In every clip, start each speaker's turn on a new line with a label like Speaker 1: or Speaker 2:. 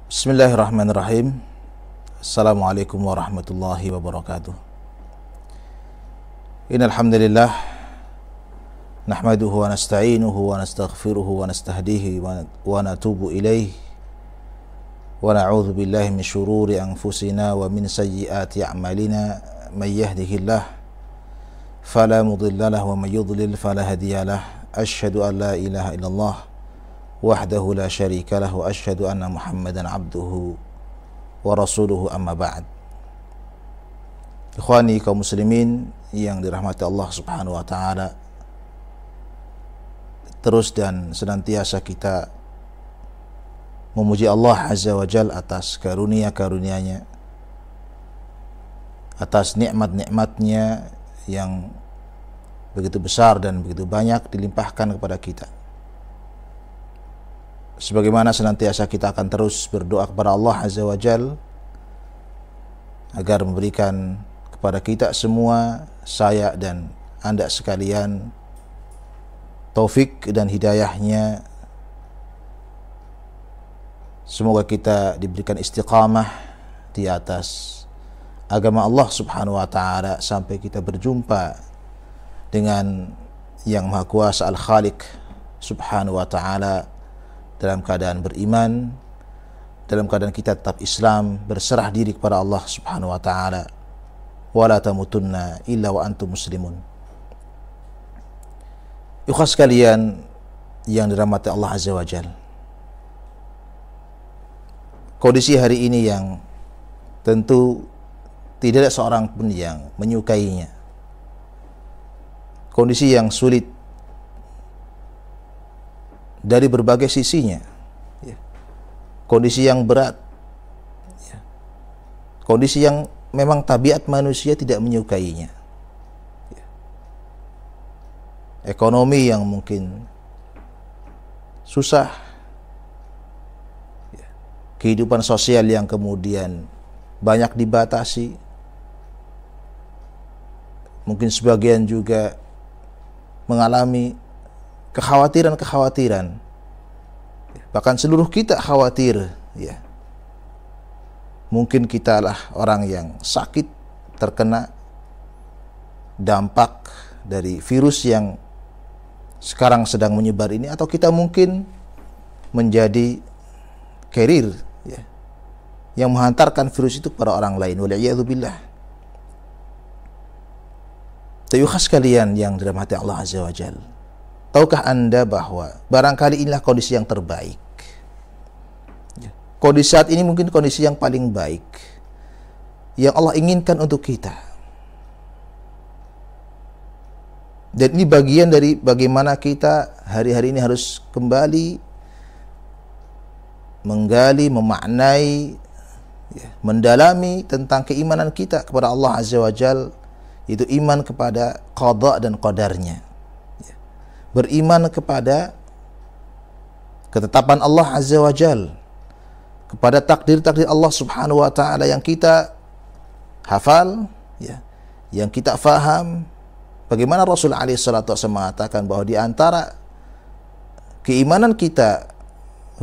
Speaker 1: Bismillahirrahmanirrahim. Assalamualaikum warahmatullahi wabarakatuh. Innal hamdalillah nahmaduhu wa nasta'inuhu wa nastaghfiruhu wa nastahdihi wa natubu ilaihi wa na'udzu billahi min syururi anfusina wa min sayyiati a'malina. May yahdihillah fala mudilla lahu wa may yudlil fala hadiyalah. Asyhadu an la ilaha illallah wahdahu la syarika lahu wa asyhadu anna Muhammadan abduhu wa rasuluhu, amma ba'd. Ikhwani kaum muslimin yang dirahmati Allah Subhanahu wa taala, terus dan senantiasa kita memuji Allah Azza wa Jalla atas karunia-karunia-Nya, atas nikmat-nikmat-Nya yang begitu besar dan begitu banyak dilimpahkan kepada kita. Sebagaimana senantiasa kita akan terus berdoa kepada Allah Azza wa Jal agar memberikan kepada kita semua, saya dan Anda sekalian, taufik dan hidayahnya. Semoga kita diberikan istiqamah di atas agama Allah Subhanahu wa ta'ala sampai kita berjumpa dengan Yang Maha Kuasa Al-Khaliq Subhanahu wa ta'ala dalam keadaan beriman, dalam keadaan kita tetap Islam, berserah diri kepada Allah Subhanahu wa taala. Wala tamutunna illa wa antum muslimun. Ikhwas sekalian yang dirahmati Allah Azza wa Jalla, kondisi hari ini yang tentu tidak ada seorang pun yang menyukainya. Kondisi yang sulit dari berbagai sisinya, kondisi yang berat, kondisi yang memang tabiat manusia tidak menyukainya, ekonomi yang mungkin susah, kehidupan sosial yang kemudian banyak dibatasi, mungkin sebagian juga mengalami kekhawatiran-kekhawatiran, bahkan seluruh kita khawatir, mungkin kita lah orang yang sakit terkena dampak dari virus yang sekarang sedang menyebar ini, atau kita mungkin menjadi carrier, yang menghantarkan virus itu kepada orang lain, waliyadzubillah. Tayukhas kalian yang dirahmati Allah Azza wa Jalla, tahukah Anda bahwa barangkali inilah kondisi yang terbaik? Kondisi saat ini mungkin kondisi yang paling baik yang Allah inginkan untuk kita. Dan ini bagian dari bagaimana kita hari-hari ini harus kembali menggali, memaknai, mendalami tentang keimanan kita kepada Allah Azza wa Jalla, yaitu iman kepada qada dan qadarnya. Beriman kepada ketetapan Allah Azza wa Jal, kepada takdir-takdir Allah Subhanahu wa ta'ala yang kita hafal, yang kita faham. Bagaimana Rasul SAW mengatakan bahwa di antara keimanan kita,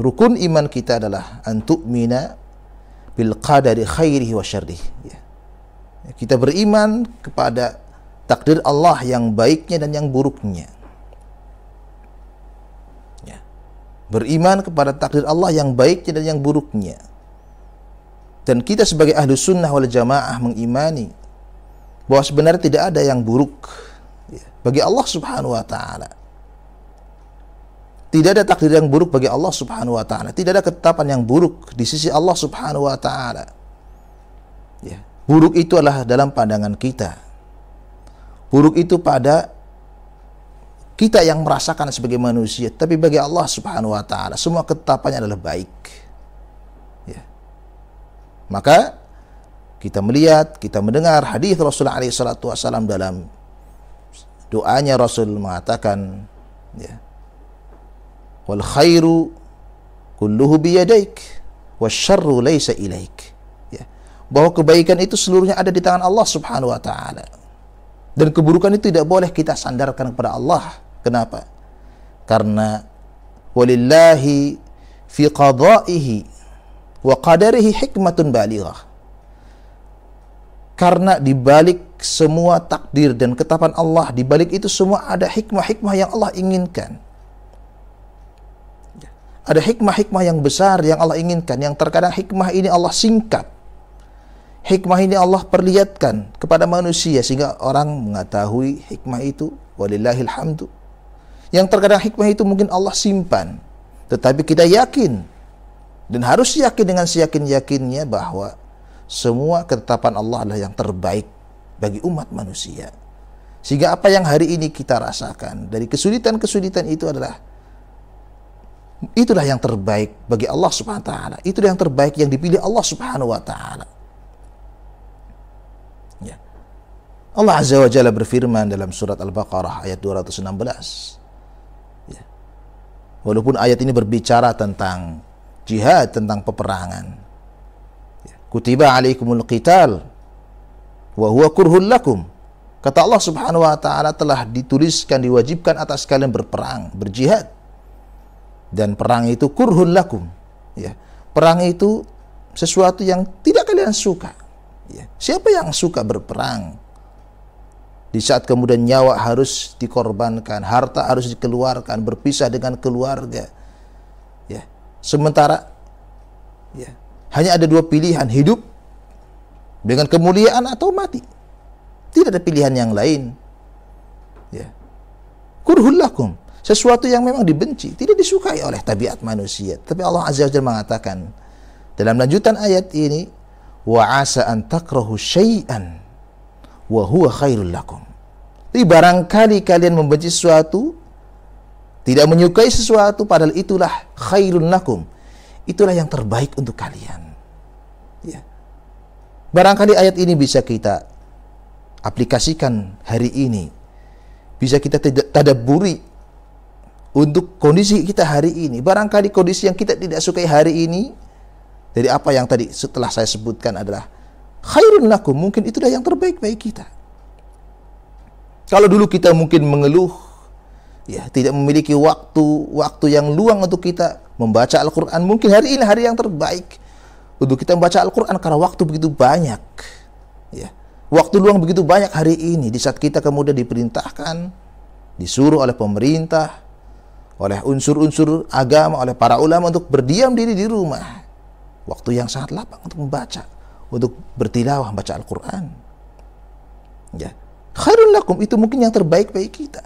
Speaker 1: rukun iman kita adalah antu'mina bil qadari khairihi wa syarrihi. Kita beriman kepada takdir Allah yang baiknya dan yang buruknya. Beriman kepada takdir Allah yang baiknya dan yang buruknya. Dan kita sebagai ahlu sunnah wal jamaah mengimani bahwa sebenarnya tidak ada yang buruk bagi Allah Subhanahu wa ta'ala. Tidak ada takdir yang buruk bagi Allah Subhanahu wa ta'ala. Tidak ada ketetapan yang buruk di sisi Allah Subhanahu wa ta'ala. Buruk itu adalah dalam pandangan kita. Buruk itu pada kita yang merasakan sebagai manusia, tapi bagi Allah Subhanahu wa ta'ala semua ketetapannya adalah baik. Maka kita melihat, kita mendengar hadis Rasulullah SAW dalam doanya. Rasul mengatakan, wal khairu kulluhu biyadaik wasyarru laysa ilaik, bahwa kebaikan itu seluruhnya ada di tangan Allah Subhanahu wa ta'ala, dan keburukan itu tidak boleh kita sandarkan kepada Allah. Kenapa? Karena walillahi fi qada'ihi wa qadarihi hikmatun balighah. Karena di balik semua takdir dan ketetapan Allah, di balik itu semua ada hikmah-hikmah yang Allah inginkan. Ada hikmah-hikmah yang besar yang Allah inginkan, yang terkadang hikmah ini Allah singkap. Hikmah ini Allah perlihatkan kepada manusia sehingga orang mengetahui hikmah itu, walillahil hamdu. Yang terkadang hikmah itu mungkin Allah simpan, tetapi kita yakin dan harus yakin dengan seyakin-yakinnya bahwa semua ketetapan Allah adalah yang terbaik bagi umat manusia. Sehingga apa yang hari ini kita rasakan dari kesulitan-kesulitan itu itulah yang terbaik bagi Allah Subhanahu wa taala. Itulah yang terbaik yang dipilih Allah Subhanahu wa taala. Ya. Allah Azza wa Jalla berfirman dalam surat Al-Baqarah ayat 216. Ya. Walaupun ayat ini berbicara tentang jihad, tentang peperangan. Ya. Kutiba alaikumul qital wa huwa kurhul lakum. Kata Allah Subhanahu wa taala, telah dituliskan, diwajibkan atas kalian berperang, berjihad. Dan perang itu kurhun lakum. Ya. Perang itu sesuatu yang tidak kalian suka. Ya. Siapa yang suka berperang? Di saat kemudian nyawa harus dikorbankan, harta harus dikeluarkan, berpisah dengan keluarga. Ya. Sementara ya, hanya ada dua pilihan, hidup dengan kemuliaan atau mati. Tidak ada pilihan yang lain. Ya. Kurhun lakum. Sesuatu yang memang dibenci, tidak disukai oleh tabiat manusia. Tapi Allah Azza wa Jalla mengatakan dalam lanjutan ayat ini, wa asa an takrahu syai'an wa huwa khairul lakum. Jadi barangkali kalian membenci sesuatu, tidak menyukai sesuatu, padahal itulah khairun lakum. Itulah yang terbaik untuk kalian. Ya. Barangkali ayat ini bisa kita aplikasikan hari ini. Bisa kita tadabburi untuk kondisi kita hari ini. Barangkali kondisi yang kita tidak sukai hari ini, dari apa yang tadi setelah saya sebutkan adalah khairun lakum, mungkin itulah yang terbaik bagi kita. Kalau dulu kita mungkin mengeluh, ya tidak memiliki waktu yang luang untuk kita membaca Al-Quran, mungkin hari ini hari yang terbaik untuk kita membaca Al-Quran karena waktu begitu banyak. Ya. Waktu luang begitu banyak hari ini, di saat kita kemudian diperintahkan, disuruh oleh pemerintah, oleh unsur-unsur agama, oleh para ulama untuk berdiam diri di rumah. Waktu yang sangat lapang untuk membaca, untuk bertilawah, baca Al-Quran. Ya. Khairun lakum, itu mungkin yang terbaik bagi kita.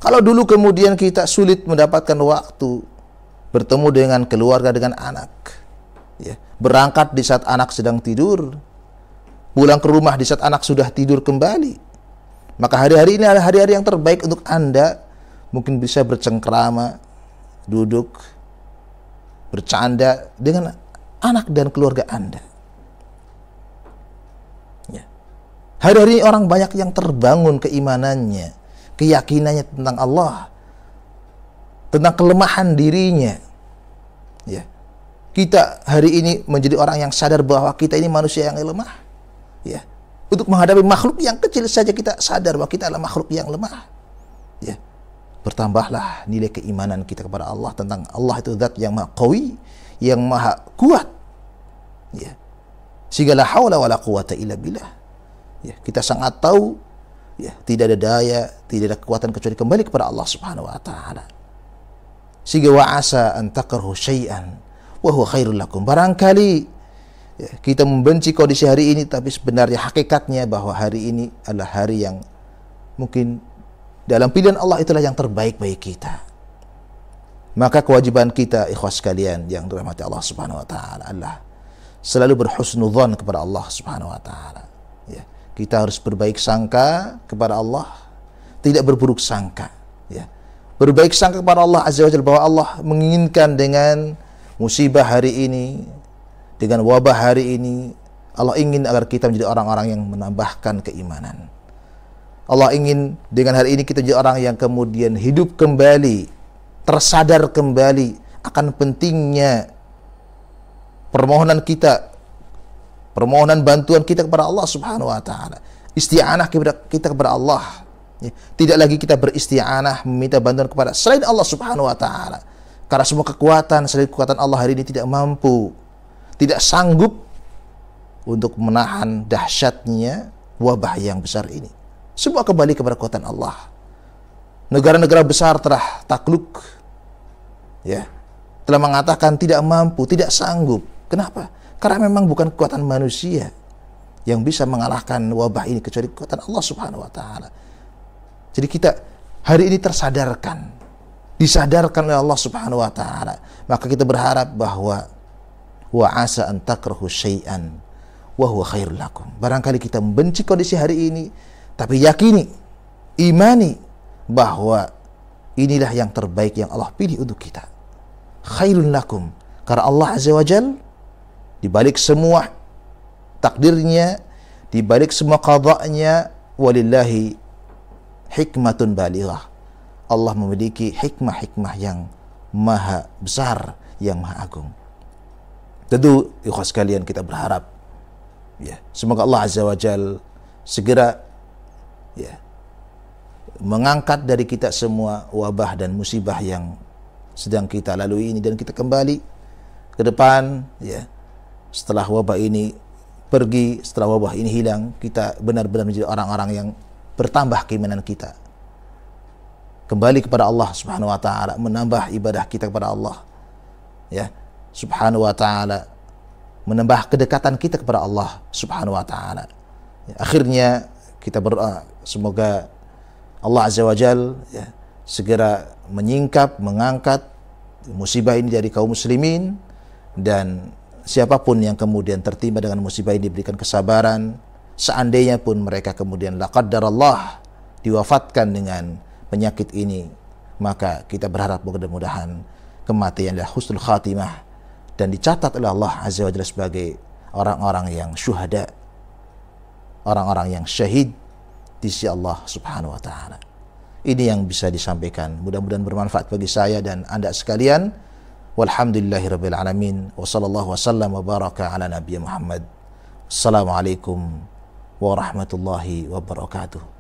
Speaker 1: Kalau dulu kemudian kita sulit mendapatkan waktu bertemu dengan keluarga, dengan anak. Ya. Berangkat di saat anak sedang tidur, pulang ke rumah di saat anak sudah tidur kembali. Maka hari-hari ini adalah hari-hari yang terbaik untuk Anda. Mungkin bisa bercengkrama, duduk, bercanda dengan anak dan keluarga Anda. Ya. Hari-hari ini orang banyak yang terbangun keimanannya, keyakinannya tentang Allah, tentang kelemahan dirinya. Ya. Kita hari ini menjadi orang yang sadar bahwa kita ini manusia yang lemah. Ya. Untuk menghadapi makhluk yang kecil saja kita sadar bahwa kita adalah makhluk yang lemah. Ya. Bertambahlah nilai keimanan kita kepada Allah, tentang Allah itu zat yang maha qawi, yang maha kuat. Ya. Sehingga la haula wala quwata illa billah. Ya, kita sangat tahu ya, tidak ada daya, tidak ada kekuatan kecuali kembali kepada Allah Subhanahu wa taala. Sehingga wa asa an takrahu syai'an wa huwa khairul lakum. Barangkali ya, kita membenci kondisi hari ini, tapi sebenarnya hakikatnya bahwa hari ini adalah hari yang mungkin dalam pilihan Allah itulah yang terbaik bagi kita. Maka kewajiban kita, ikhwas sekalian yang dirahmati Allah Subhanahu wa taala, adalah selalu berhusnudzon kepada Allah Subhanahu wa taala. Ya, kita harus berbaik sangka kepada Allah, tidak berburuk sangka, ya. Berbaik sangka kepada Allah Azza wa Jalla bahwa Allah menginginkan dengan musibah hari ini, dengan wabah hari ini, Allah ingin agar kita menjadi orang-orang yang menambahkan keimanan. Allah ingin dengan hari ini kita jadi orang yang kemudian hidup kembali, tersadar kembali akan pentingnya permohonan kita, permohonan bantuan kita kepada Allah Subhanahu wa taala. Isti'anah kita kepada Allah. Tidak lagi kita beristi'anah meminta bantuan kepada selain Allah Subhanahu wa taala. Karena semua kekuatan selain kekuatan Allah hari ini tidak mampu tidak sanggup untuk menahan dahsyatnya wabah yang besar ini. Semua kembali kepada kekuatan Allah. Negara-negara besar telah takluk, ya, telah mengatakan tidak mampu, tidak sanggup. Kenapa? Karena memang bukan kekuatan manusia yang bisa mengalahkan wabah ini kecuali kekuatan Allah Subhanahu wa taala. Jadi kita hari ini disadarkan oleh Allah Subhanahu wa taala. Maka kita berharap bahwa wa asa an takrahu syai'an wa huwa khairul lakum. Barangkali kita membenci kondisi hari ini, tapi yakini, imani bahwa inilah yang terbaik yang Allah pilih untuk kita. Khairun lakum. Karena Allah Azza wa Jal di balik semua takdirnya, di balik semua qada'nya, walillahi hikmatun balighah. Allah memiliki hikmah-hikmah yang maha besar, yang maha agung. Tentu ikhwas sekalian, kita berharap, ya, semoga Allah Azza wa Jal segera, ya, mengangkat dari kita semua wabah dan musibah yang sedang kita lalui ini, dan kita kembali ke depan, ya, setelah wabah ini pergi, setelah wabah ini hilang, kita benar-benar menjadi orang-orang yang bertambah keimanan kita, kembali kepada Allah Subhanahu wa taala, menambah ibadah kita kepada Allah, ya, Subhanahu wa taala, menambah kedekatan kita kepada Allah Subhanahu wa taala. Ya, akhirnya kita berdoa semoga Allah Azza wa Jal, ya, segera menyingkap, mengangkat musibah ini dari kaum muslimin, dan siapapun yang kemudian tertimpa dengan musibah ini diberikan kesabaran. Seandainya pun mereka kemudian la qaddarallah diwafatkan dengan penyakit ini, maka kita berharap mudah-mudahan kematian adalah husnul khatimah dan dicatat oleh Allah Azza wa Jalla sebagai orang-orang yang syuhada, orang-orang yang syahid di sisi Allah Subhanahu wa taala. Ini yang bisa disampaikan, mudah-mudahan bermanfaat bagi saya dan Anda sekalian. Walhamdulillahirabbil alamin, wa sallallahu wasallam wa baraka ala nabiyyi Muhammad. Assalamualaikum warahmatullahi wabarakatuh.